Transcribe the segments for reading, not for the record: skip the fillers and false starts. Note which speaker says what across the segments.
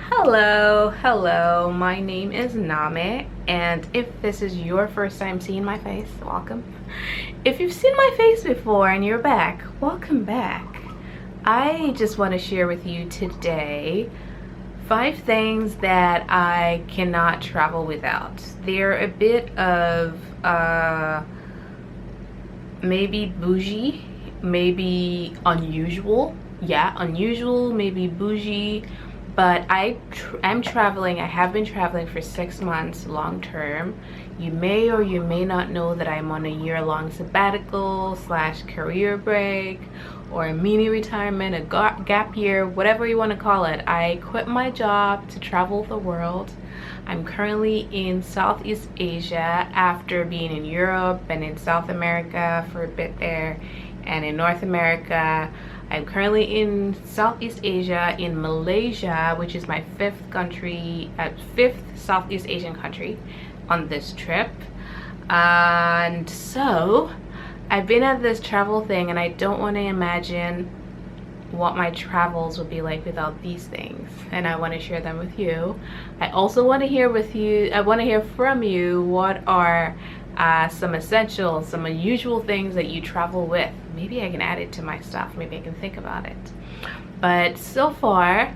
Speaker 1: Hello, my name is Name, and if this is your first time seeing my face, welcome. If you've seen my face before and you're back, welcome back. I just want to share with you today 5 things that I cannot travel without. They're a bit of maybe bougie, maybe unusual. Yeah, unusual, maybe bougie. But I'm traveling. I have been traveling for 6 months long term. You may or you may not know that I'm on a year-long sabbatical / career break, or a mini retirement, a gap year, whatever you want to call it. I quit my job to travel the world. I'm currently in Southeast Asia after being in Europe and in South America for a bit there, and in North America. I'm currently in Southeast Asia, in Malaysia, which is my 5th Southeast Asian country on this trip. And so I've been at this travel thing, and I don't want to imagine what my travels would be like without these things, and I want to share them with you. I also want to hear from you what are some essentials, some unusual things that you travel with. Maybe I can add it to my stuff. Maybe I can think about it. But so far,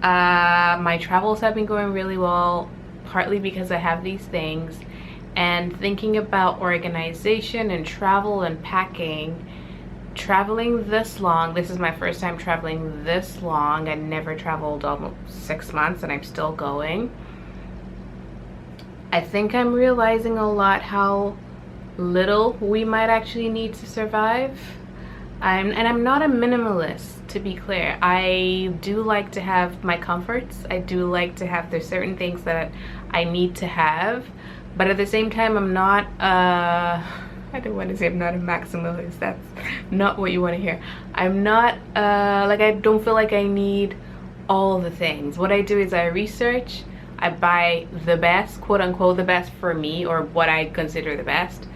Speaker 1: my travels have been going really well, partly because I have these things. And thinking about organization and travel and packing, traveling this long, this is my first time traveling this long. I never traveled almost 6 months, and I'm still going. I think I'm realizing a lot how little we might actually need to survive. I'm not a minimalist, to be clear. I do like to have my comforts. I do like to have, there's certain things that I need to have, but at the same time I'm not I don't want to say I'm not a maximalist. That's not what you want to hear. I'm not like, I don't feel like I need all the things. What I do is I research, I buy the best, quote unquote the best for me, or what I consider the best,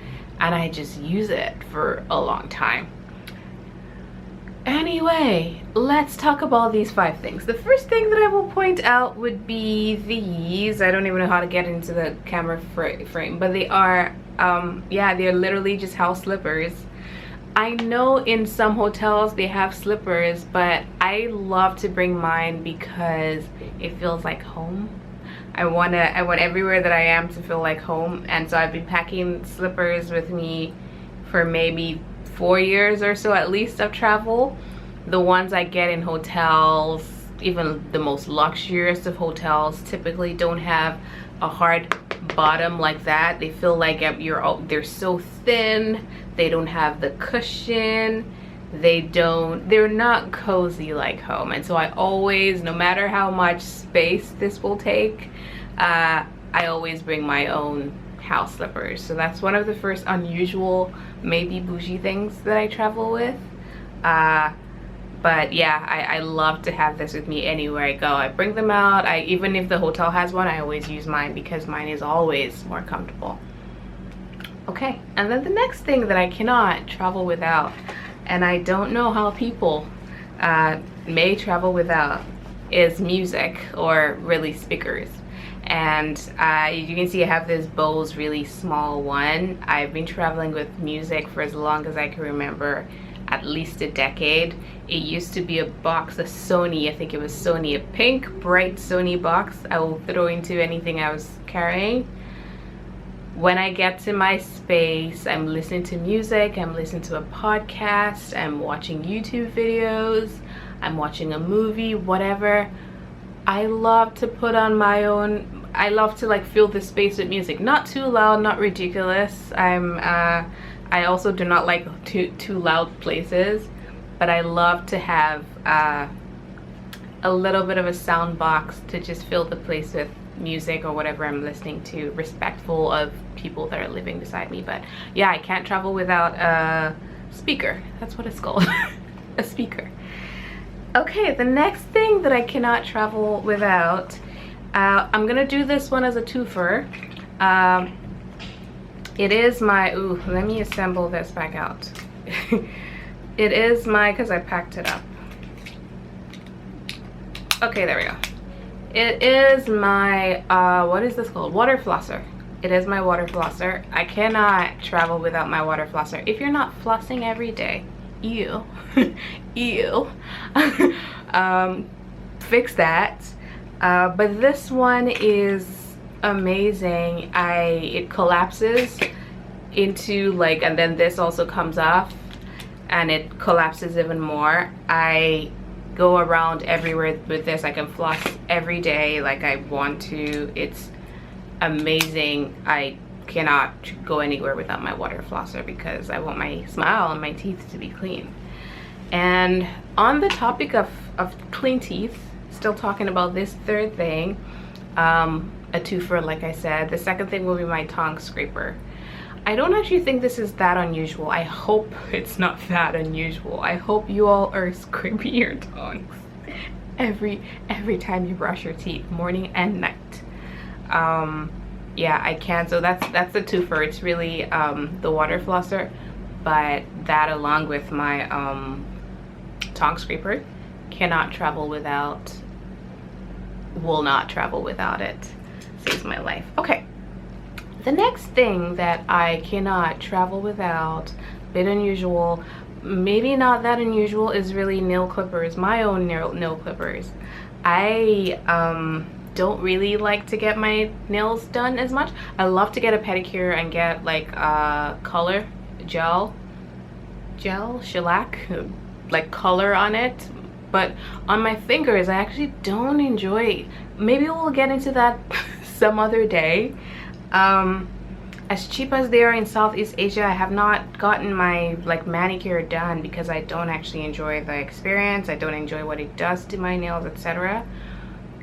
Speaker 1: and I just use it for a long time. Anyway, let's talk about these 5 things. The first thing that I will point out would be these. I don't even know how to get into the camera frame, but they are yeah, they're literally just house slippers. I know in some hotels they have slippers, but I love to bring mine because it feels like home. I want everywhere that I am to feel like home, and so I've been packing slippers with me for maybe 4 years or so at least of travel. The ones I get in hotels, even the most luxurious of hotels, typically don't have a hard bottom like that. They feel like they're so thin. They don't have the cushion. They're not cozy like home. And so I always, no matter how much space this will take, I always bring my own house slippers. So that's one of the first unusual, maybe bougie things that I travel with. But yeah, I love to have this with me anywhere I go. I bring them out. Even if the hotel has one, I always use mine because mine is always more comfortable. Okay, and then the next thing that I cannot travel without, and I don't know how people may travel without, is music, or really speakers. And you can see I have this Bose really small one. I've been traveling with music for as long as I can remember, at least a decade. It used to be a box, a Sony, I think it was Sony, a pink bright Sony box I will throw into anything I was carrying. When I get to my space, I'm listening to music, I'm listening to a podcast, I'm watching YouTube videos, I'm watching a movie, whatever. I love to put on my own, I love to like fill the space with music. Not too loud, not ridiculous. I also do not like too loud places, but I love to have a little bit of a sound box to just fill the place with music or whatever I'm listening to, respectful of people that are living beside me. But yeah, I can't travel without a speaker. That's what it's called. A speaker. Okay, the next thing that I cannot travel without, I'm gonna do this one as a twofer. It is my, let me assemble this back out. It is my, because I packed it up. Okay, there we go. It is my what is this called? Water flosser. It is my water flosser. I cannot travel without my water flosser. If you're not flossing every day, ew, ew. Fix that. But this one is amazing. It collapses into like, and then this also comes off and it collapses even more. I go around everywhere with this. I can floss every day like I want to. It's amazing. I cannot go anywhere without my water flosser because I want my smile and my teeth to be clean. And on the topic of clean teeth, still talking about this third thing, a twofer like I said. The second thing will be my tongue scraper. I don't actually think this is that unusual. I hope it's not that unusual. I hope you all are scraping your tongues every time you brush your teeth, morning and night. Yeah, I can. So that's the twofer. It's really the water flosser, but that along with my tongue scraper cannot travel without, will not travel without it. Saves my life. Okay. The next thing that I cannot travel without, a bit unusual, maybe not that unusual, is really nail clippers, my own nail clippers. I don't really like to get my nails done as much. I love to get a pedicure and get like color, gel, shellac, like color on it. But on my fingers, I actually don't enjoy it. Maybe we'll get into that some other day. As cheap as they are in Southeast Asia, I have not gotten my like manicure done because I don't actually enjoy the experience. I don't enjoy what it does to my nails, etc.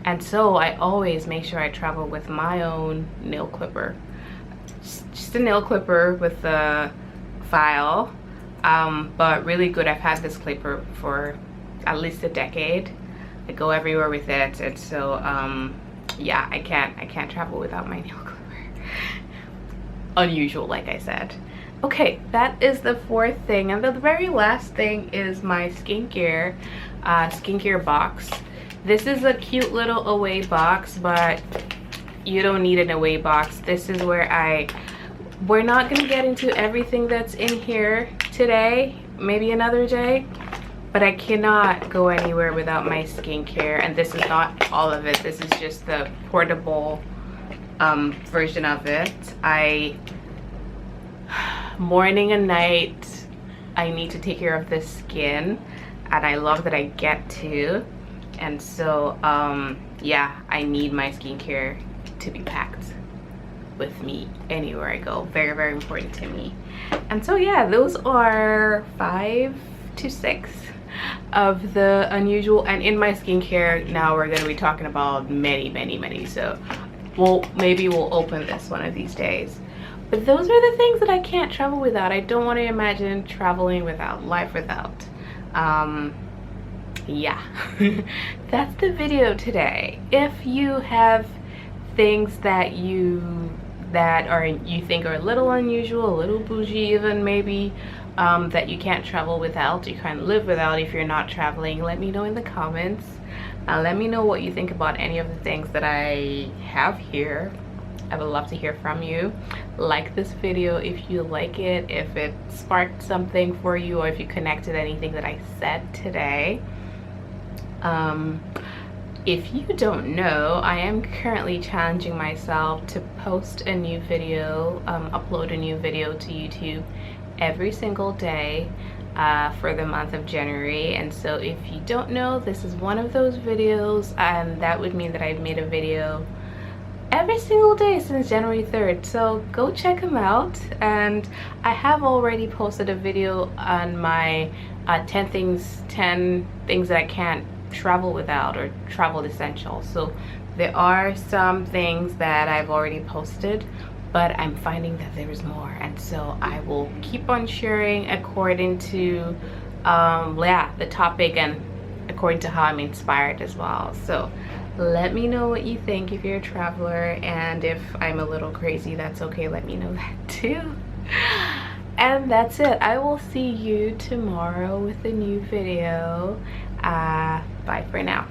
Speaker 1: And so I always make sure I travel with my own nail clipper. Just a nail clipper with the file, but really good. I've had this clipper for at least a decade. I go everywhere with it, and so yeah, I can't travel without my nail clipper. Unusual, like I said. Okay, that is the fourth thing, and the very last thing is my skincare box. This is a cute little away box, but you don't need an away box. This is where we're not gonna get into everything that's in here today, maybe another day, but I cannot go anywhere without my skincare. And this is not all of it. This is just the portable version of it. Morning and night, I need to take care of the skin, and I love that I get to. And so yeah, I need my skincare to be packed with me anywhere I go. Very, very important to me. And so yeah, those are 5 to 6 of the unusual. And in my skincare now, we're going to be talking about many. So maybe we'll open this one of these days. But those are the things that I can't travel without. I don't want to imagine traveling without, life without. Yeah. That's the video today. If you have things that you think are a little unusual, a little bougie even maybe, that you can't travel without, you can't live without if you're not traveling, let me know in the comments. Let me know what you think about any of the things that I have here. I would love to hear from you. Like this video if you like it, if it sparked something for you, or if you connected anything that I said today. If you don't know, I am currently challenging myself to post a new video, upload a new video to YouTube every single day for the month of January. And so if you don't know, this is one of those videos, and that would mean that I've made a video every single day since January 3rd. So go check them out. And I have already posted a video on my 10 things that I can't travel without, or travel essentials. So there are some things that I've already posted, but I'm finding that there's more, and so I will keep on sharing according to yeah, the topic and according to how I'm inspired as well. So let me know what you think if you're a traveler, and if I'm a little crazy, that's okay, let me know that too. And that's it. I will see you tomorrow with a new video. Bye for now.